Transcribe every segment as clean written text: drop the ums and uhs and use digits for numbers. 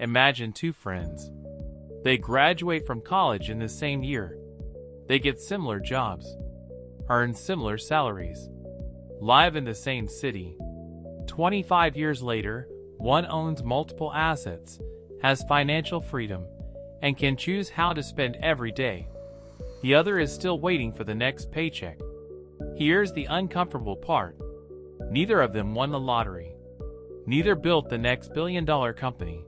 Imagine two friends. They graduate from college in the same year. They get similar jobs, earn similar salaries, live in the same city. 25 years later, one owns multiple assets, has financial freedom, and can choose how to spend every day. The other is still waiting for the next paycheck. Here's the uncomfortable part. Neither of them won the lottery. Neither built the next billion-dollar company.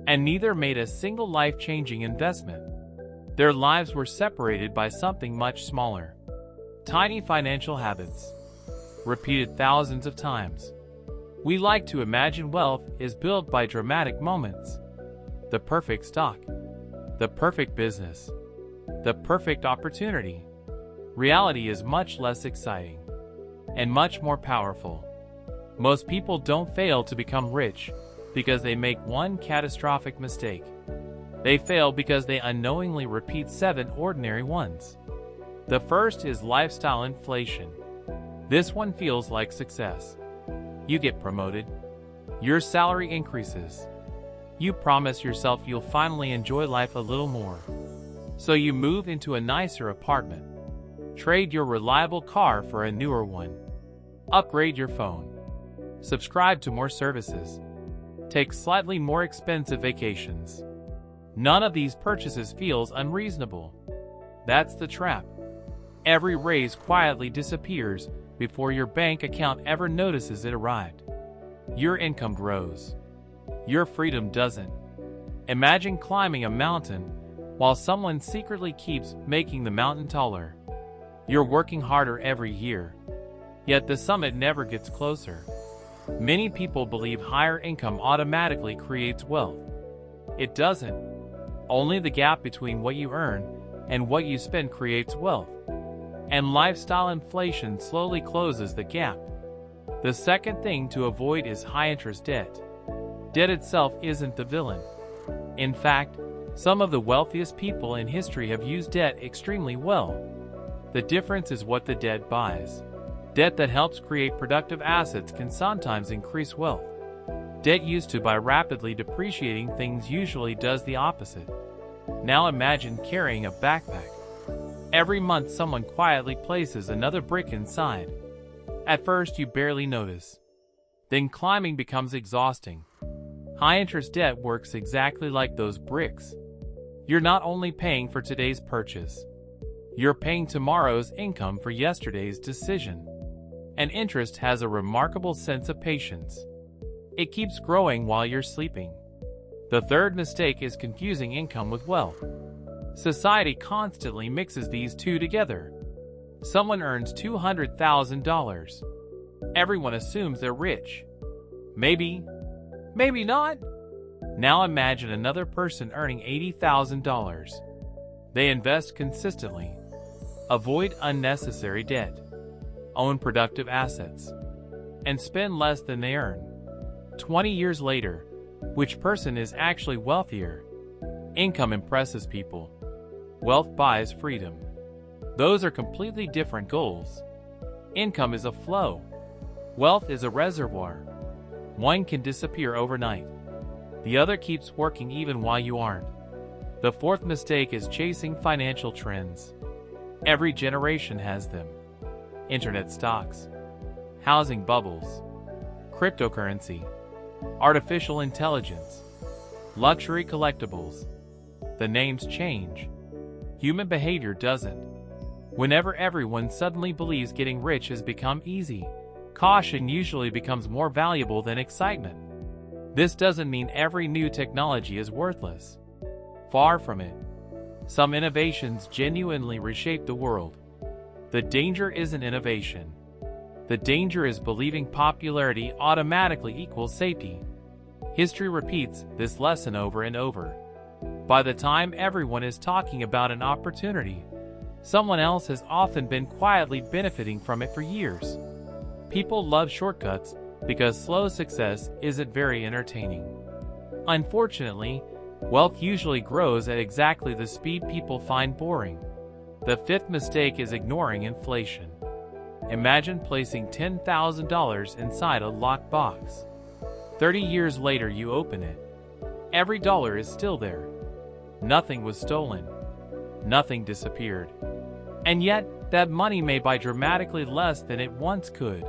And neither made a single life-changing investment. Their lives were separated by something much smaller. Tiny financial habits, repeated thousands of times. We like to imagine wealth is built by dramatic moments. The perfect stock, the perfect business, the perfect opportunity. Reality is much less exciting and much more powerful. Most people don't fail to become rich because they make one catastrophic mistake. They fail because they unknowingly repeat 7 ordinary ones. The first is lifestyle inflation. This one feels like success. You get promoted. Your salary increases. You promise yourself you'll finally enjoy life a little more. So you move into a nicer apartment. Trade your reliable car for a newer one. Upgrade your phone. Subscribe to more services. Take slightly more expensive vacations. None of these purchases feels unreasonable. That's the trap. Every raise quietly disappears before your bank account ever notices it arrived. Your income grows. Your freedom doesn't. Imagine climbing a mountain while someone secretly keeps making the mountain taller. You're working harder every year, yet the summit never gets closer. Many people believe higher income automatically creates wealth. It doesn't. Only the gap between what you earn and what you spend creates wealth. And lifestyle inflation slowly closes the gap. The second thing to avoid is high-interest debt. Debt itself isn't the villain. In fact, some of the wealthiest people in history have used debt extremely well. The difference is what the debt buys. Debt that helps create productive assets can sometimes increase wealth. Debt used to buy rapidly depreciating things usually does the opposite. Now imagine carrying a backpack. Every month someone quietly places another brick inside. At first you barely notice. Then climbing becomes exhausting. High-interest debt works exactly like those bricks. You're not only paying for today's purchase. You're paying tomorrow's income for yesterday's decision. And interest has a remarkable sense of patience. It keeps growing while you're sleeping. The third mistake is confusing income with wealth. Society constantly mixes these two together. Someone earns $200,000. Everyone assumes they're rich. Maybe not. Now imagine another person earning $80,000. They invest consistently, avoid unnecessary debt, own productive assets, and spend less than they earn. 20 years later, which person is actually wealthier? Income impresses people. Wealth buys freedom. Those are completely different goals. Income is a flow. Wealth is a reservoir. One can disappear overnight. The other keeps working even while you aren't. The fourth mistake is chasing financial trends. Every generation has them. Internet stocks, housing bubbles, cryptocurrency, artificial intelligence, luxury collectibles. The names change. Human behavior doesn't. Whenever everyone suddenly believes getting rich has become easy, caution usually becomes more valuable than excitement. This doesn't mean every new technology is worthless. Far from it. Some innovations genuinely reshape the world. The danger isn't innovation. The danger is believing popularity automatically equals safety. History repeats this lesson over and over. By the time everyone is talking about an opportunity, someone else has often been quietly benefiting from it for years. People love shortcuts because slow success isn't very entertaining. Unfortunately, wealth usually grows at exactly the speed people find boring. The fifth mistake is ignoring inflation. Imagine placing $10,000 inside a locked box. 30 years later you open it. Every dollar is still there. Nothing was stolen. Nothing disappeared. And yet, that money may buy dramatically less than it once could.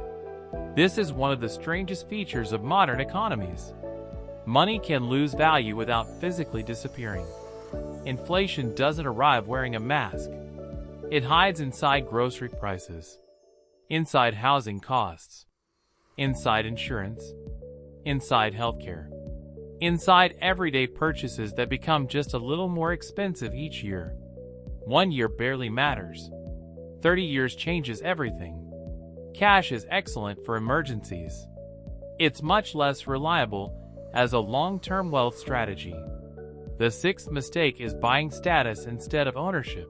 This is one of the strangest features of modern economies. Money can lose value without physically disappearing. Inflation doesn't arrive wearing a mask. It hides inside grocery prices, inside housing costs, inside insurance, inside healthcare, inside everyday purchases that become just a little more expensive each year. 1 year barely matters. 30 years changes everything. Cash is excellent for emergencies. It's much less reliable as a long-term wealth strategy. The sixth mistake is buying status instead of ownership.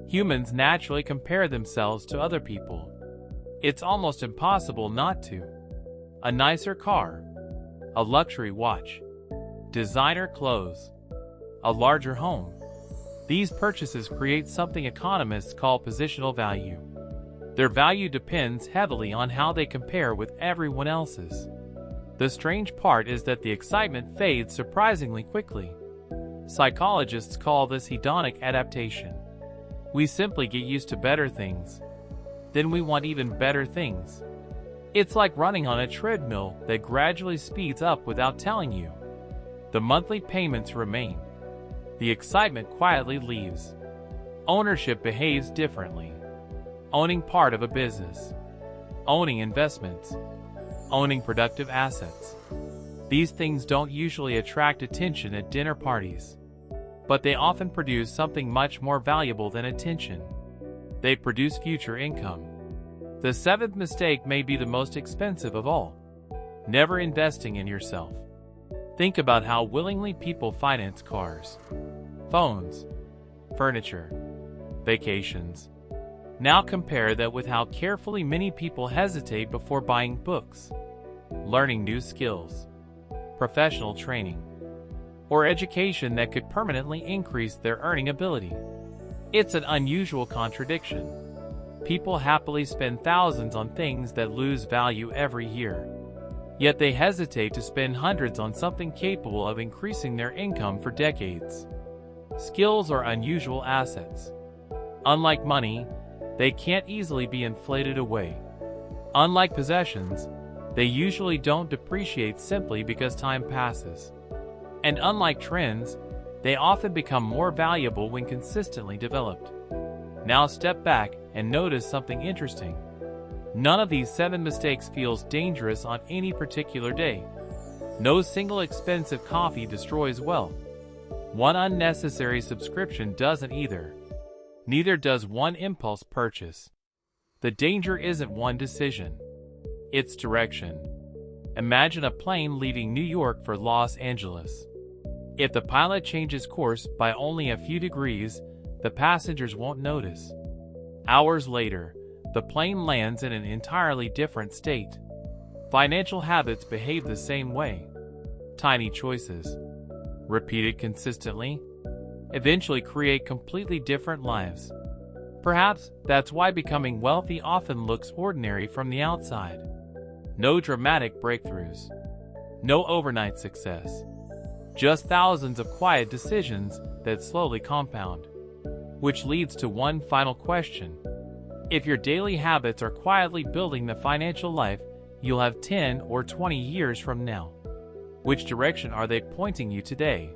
Humans naturally compare themselves to other people. It's almost impossible not to. A nicer car, a luxury watch, designer clothes, a larger home. These purchases create something economists call positional value. Their value depends heavily on how they compare with everyone else's. The strange part is that the excitement fades surprisingly quickly. Psychologists call this hedonic adaptation. We simply get used to better things. Then we want even better things. It's like running on a treadmill that gradually speeds up without telling you. The monthly payments remain. The excitement quietly leaves. Ownership behaves differently. Owning part of a business. Owning investments. Owning productive assets. These things don't usually attract attention at dinner parties. But they often produce something much more valuable than attention. They produce future income. The seventh mistake may be the most expensive of all. Never investing in yourself. Think about how willingly people finance cars, phones, furniture, vacations. Now compare that with how carefully many people hesitate before buying books, learning new skills, professional training, or education that could permanently increase their earning ability. It's an unusual contradiction. People happily spend thousands on things that lose value every year. Yet they hesitate to spend hundreds on something capable of increasing their income for decades. Skills are unusual assets. Unlike money, they can't easily be inflated away. Unlike possessions, they usually don't depreciate simply because time passes. And unlike trends, they often become more valuable when consistently developed. Now step back and notice something interesting. None of these 7 mistakes feels dangerous on any particular day. No single expensive coffee destroys wealth. One unnecessary subscription doesn't either. Neither does one impulse purchase. The danger isn't one decision. It's direction. Imagine a plane leaving New York for Los Angeles. If the pilot changes course by only a few degrees, the passengers won't notice. Hours later, the plane lands in an entirely different state. Financial habits behave the same way. Tiny choices, repeated consistently, eventually create completely different lives. Perhaps that's why becoming wealthy often looks ordinary from the outside. No dramatic breakthroughs. No overnight success. Just thousands of quiet decisions that slowly compound. Which leads to one final question. If your daily habits are quietly building the financial life you'll have 10 or 20 years from now, which direction are they pointing you today?